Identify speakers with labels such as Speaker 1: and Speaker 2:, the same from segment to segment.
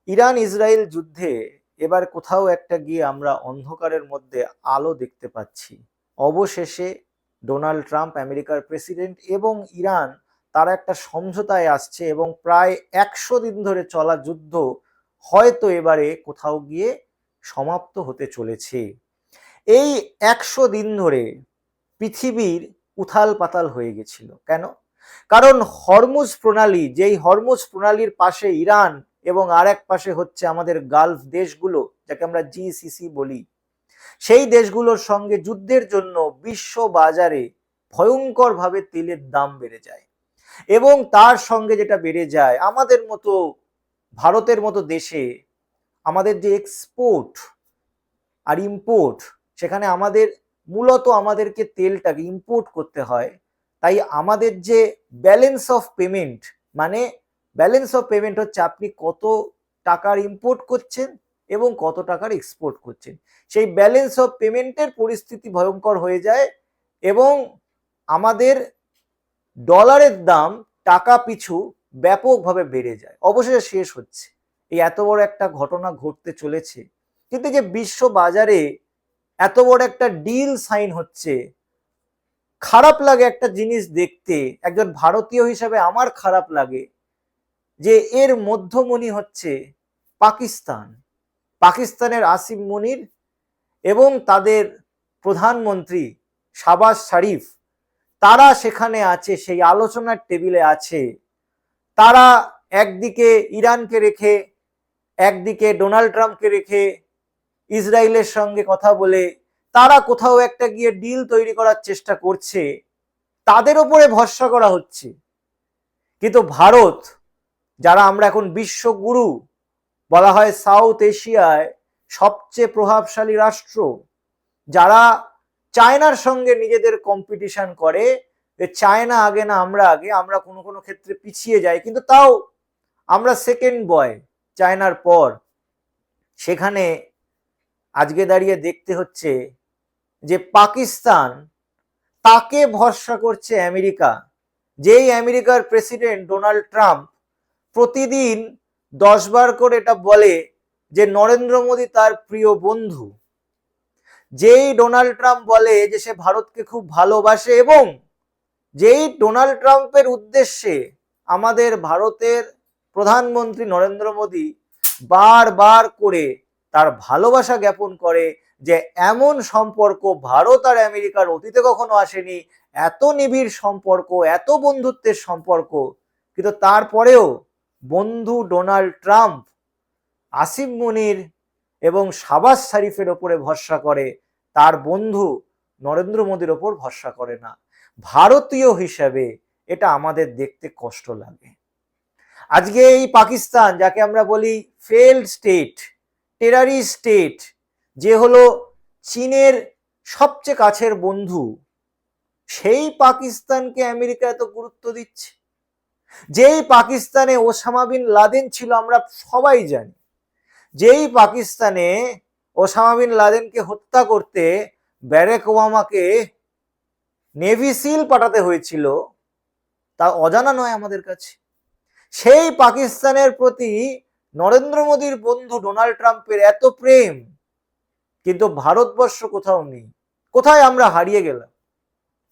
Speaker 1: Iran Israel যুদ্ধে এবার কোথাও একটা গিয়ে আমরা অন্ধকারের মধ্যে আলো দেখতে পাচ্ছি। অবশেষে ডোনাল্ড ট্রাম্প আমেরিকার প্রেসিডেন্ট এবং ইরান তারা একটা সমঝোতায় আসছে এবং প্রায় 100 দিন ধরে চলা যুদ্ধ হয়তো এবারে কোথাও গিয়ে সমাপ্ত হতে চলেছে। এই 100 দিন ধরে পৃথিবীর উথাল পাতাল হয়ে গেছিল কেন? কারণ হরমুজ প্রণালী, যেই হরমুজ প্রণালীর পাশে ইরান এবং আর এক পাশে হচ্ছে আমাদের গালফ দেশগুলো, যাকে আমরা জিসিসি বলি, সেই দেশগুলোর সঙ্গে যুদ্ধের জন্য বিশ্ব বাজারে ভয়ঙ্করভাবে তেলের দাম বেড়ে যায় এবং তার সঙ্গে যেটা বেড়ে যায়, আমাদের মতো ভারতের মতো দেশে আমাদের যে এক্সপোর্ট আর ইম্পোর্ট, সেখানে আমাদের মূলত আমাদেরকে তেলটাকে ইম্পোর্ট করতে হয়। তাই আমাদের যে ব্যালেন্স অফ পেমেন্ট, মানে ব্যালেন্স অফ পেমেন্ট হচ্ছে আপনি কত টাকার ইম্পোর্ট করছেন এবং কত টাকার এক্সপোর্ট করছেন, সেই ব্যালেন্স অফ পেমেন্টের পরিস্থিতি ভয়ঙ্কর হয়ে যায় এবং আমাদের ডলারের দাম টাকা পিছু ব্যাপকভাবে বেড়ে যায়, অবশেষে শেষ হচ্ছে। এই এত বড় একটা ঘটনা ঘটতে চলেছে, কিন্তু যে বিশ্ব বাজারে এত বড় একটা ডিল সাইন হচ্ছে, খারাপ লাগে একটা জিনিস দেখতে। একজন ভারতীয় হিসাবে আমার খারাপ লাগে যে এর মধ্যমণি হচ্ছে পাকিস্তান। পাকিস্তানের আসিফ মনির এবং তাদের প্রধানমন্ত্রী শাহবাজ শরীফ, তারা সেখানে আছে, সেই আলোচনার টেবিলে আছে। তারা একদিকে ইরানকে রেখে, একদিকে ডোনাল্ড ট্রাম্পকে রেখে, ইসরায়েলের সঙ্গে কথা বলে তারা কোথাও একটা গিয়ে ডিল তৈরি করার চেষ্টা করছে, তাদের ওপরে ভরসা করা হচ্ছে। কিন্তু ভারত, যারা আমরা এখন বিশ্বগুরু বলা হয়, সাউথ এশিয়ায় সবচেয়ে প্রভাবশালী রাষ্ট্র, যারা চায়নার সঙ্গে নিজেদের কম্পিটিশন করে, চায়না আগে না আমরা আগে, আমরা কোনো কোনো ক্ষেত্রে পিছিয়ে যাই, কিন্তু তাও আমরা সেকেন্ড বয় চায়নার পর। সেখানে আজকে দাঁড়িয়ে দেখতে হচ্ছে যে পাকিস্তান, তাকে ভরসা করছে আমেরিকা। যেই আমেরিকার প্রেসিডেন্ট ডোনাল্ড ট্রাম্প প্রতিদিন 10 বার করে এটা বলে যে নরেন্দ্র মোদী তার প্রিয় বন্ধু, যেই ডোনাল্ড ট্রাম্প বলে যে সে ভারতকে খুব ভালোবাসে, এবং যেই ডোনাল্ড ট্রাম্পের উদ্দেশ্যে আমাদের ভারতের প্রধানমন্ত্রী নরেন্দ্র মোদী বারবার করে তার ভালোবাসা জ্ঞাপন করে যে এমন সম্পর্ক ভারত আর আমেরিকার অতীতে কখনো আসেনি, এত নিবিড় সম্পর্ক, এত বন্ধুত্বের সম্পর্ক। কিন্তু তারপরেও বন্ধু ডোনাল্ড ট্রাম্প আসিফ মনির এবং শাহবাজ শরীফের ওপরে ভরসা করে, তার বন্ধু নরেন্দ্র মোদীর ওপর ভরসা করে না। ভারতীয় হিসাবে এটা আমাদের দেখতে কষ্ট লাগে। আজকে এই পাকিস্তান, যাকে আমরা বলি ফেল্ড স্টেট, টেরারিস্ট স্টেট, যে হলো চীনের সবচেয়ে কাছের বন্ধু, সেই পাকিস্তানকে আমেরিকা এত গুরুত্ব দিচ্ছে। যেই পাকিস্তানে ওসামা বিন লাদেন ছিল, আমরা সবাই জানি, যেই পাকিস্তানে ওসামা বিন লাদেনকে হত্যা করতে ব্যারাক ওবামাকে নেভি সিল পাঠাতে হয়েছিল, তা অজানা নয় আমাদের কাছে। সেই পাকিস্তানের প্রতি নরেন্দ্র মোদীর বন্ধু ডোনাল্ড ট্রাম্পের এত প্রেম, কিন্তু ভারতবর্ষ কোথাও নেই। কোথায় আমরা হারিয়ে গেলাম?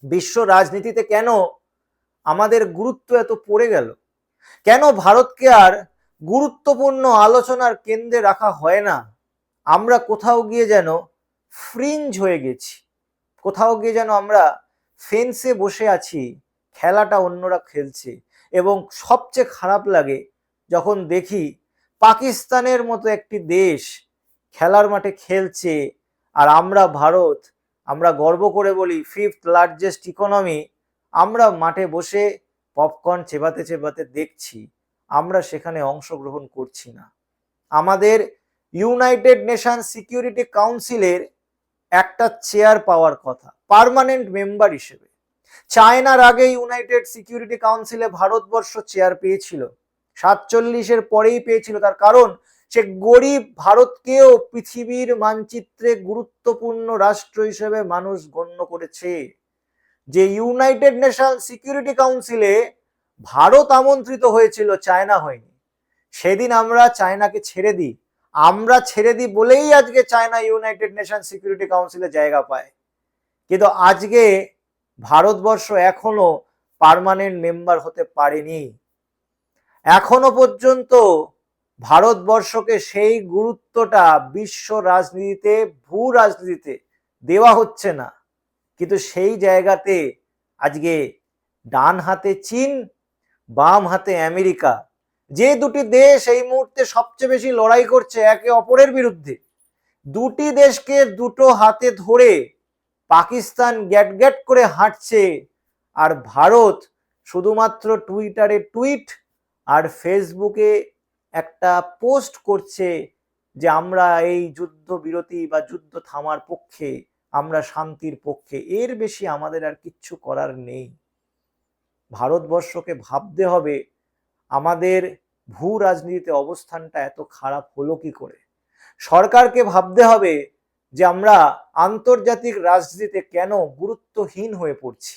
Speaker 1: বিশ্ব রাজনীতিতে কেন আমাদের গুরুত্ব এত পড়ে গেল? কেন ভারতকে আর গুরুত্বপূর্ণ আলোচনার কেন্দ্রে রাখা হয় না? আমরা কোথাও গিয়ে যেন ফ্রিঞ্জ হয়ে গেছি, কোথাও গিয়ে যেন আমরা ফেন্সে বসে আছি, খেলাটা অন্যরা খেলছে। এবং সবচেয়ে খারাপ লাগে যখন দেখি পাকিস্তানের মতো একটি দেশ খেলার মাঠে খেলছে, আর আমরা ভারত, আমরা গর্ব করে বলি 5th লার্জেস্ট ইকোনমি, আমরা মাঠে বসে পপকর্ন চেবাতে চেবাতে দেখছি, আমরা সেখানে অংশগ্রহণ করছি না। আমাদের ইউনাইটেড নেশন সিকিউরিটি কাউন্সিলের একটা চেয়ার পাওয়ার কথা পার্মানেন্ট মেম্বার হিসেবে। চায়নার আগে ইউনাইটেড সিকিউরিটি কাউন্সিলে ভারতবর্ষ চেয়ার পেয়েছিল, 47-এর পরেই পেয়েছিল। তার কারণ সে গরিব ভারতকেও পৃথিবীর মানচিত্রে গুরুত্বপূর্ণ রাষ্ট্র হিসেবে মানুষ গণ্য করেছে। যে ইউনাইটেড নেশন সিকিউরিটি কাউন্সিলে ভারত আমন্ত্রিত হয়েছিল, চায়না হয়নি। সেদিন আমরা চায়নাকে ছেড়ে দিই, আমরা ছেড়ে দিই বলেই আজকে চায়না ইউনাইটেড নেশন সিকিউরিটি কাউন্সিলে জায়গা পায়। কিন্তু আজকে ভারতবর্ষ এখনো পার্মানেন্ট মেম্বার হতে পারেনি। এখনো পর্যন্ত ভারতবর্ষকে সেই গুরুত্বটা বিশ্ব রাজনীতিতে, ভূ রাজনীতিতে দেওয়া হচ্ছে না। কিন্তু সেই জায়গাতে আজকে ডান হাতে চীন, বাম হাতে আমেরিকা, যে দুটি দেশ এই মুহূর্তে সবচেয়ে বেশি লড়াই করছে একে অপরের বিরুদ্ধে, দুটি দেশকে দুটো হাতে ধরে পাকিস্তান গ্যাট গ্যাট করে হাঁটছে, আর ভারত শুধুমাত্র টুইটারে টুইট আর ফেসবুকে একটা পোস্ট করছে যে আমরা এই যুদ্ধ বিরতি বা যুদ্ধ থামার পক্ষে, আমরা শান্তির পক্ষে। এর বেশি আমাদের আর কিচ্ছু করার নেই। ভারতবর্ষকে ভাবতে হবে আমাদের ভূ রাজনীতিতে অবস্থানটা এত খারাপ হলো কি করে। সরকারকে ভাবতে হবে যে আমরা আন্তর্জাতিক রাজনীতিতে কেন গুরুত্বহীন হয়ে পড়ছি।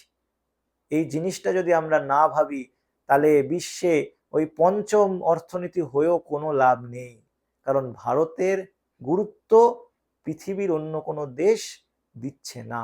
Speaker 1: এই জিনিসটা যদি আমরা না ভাবি, তাহলে বিশ্বে ওই পঞ্চম অর্থনীতি হয়েও কোনো লাভ নেই। কারণ ভারতের গুরুত্ব পৃথিবীর অন্য কোনো দেশ দিচ্ছে না।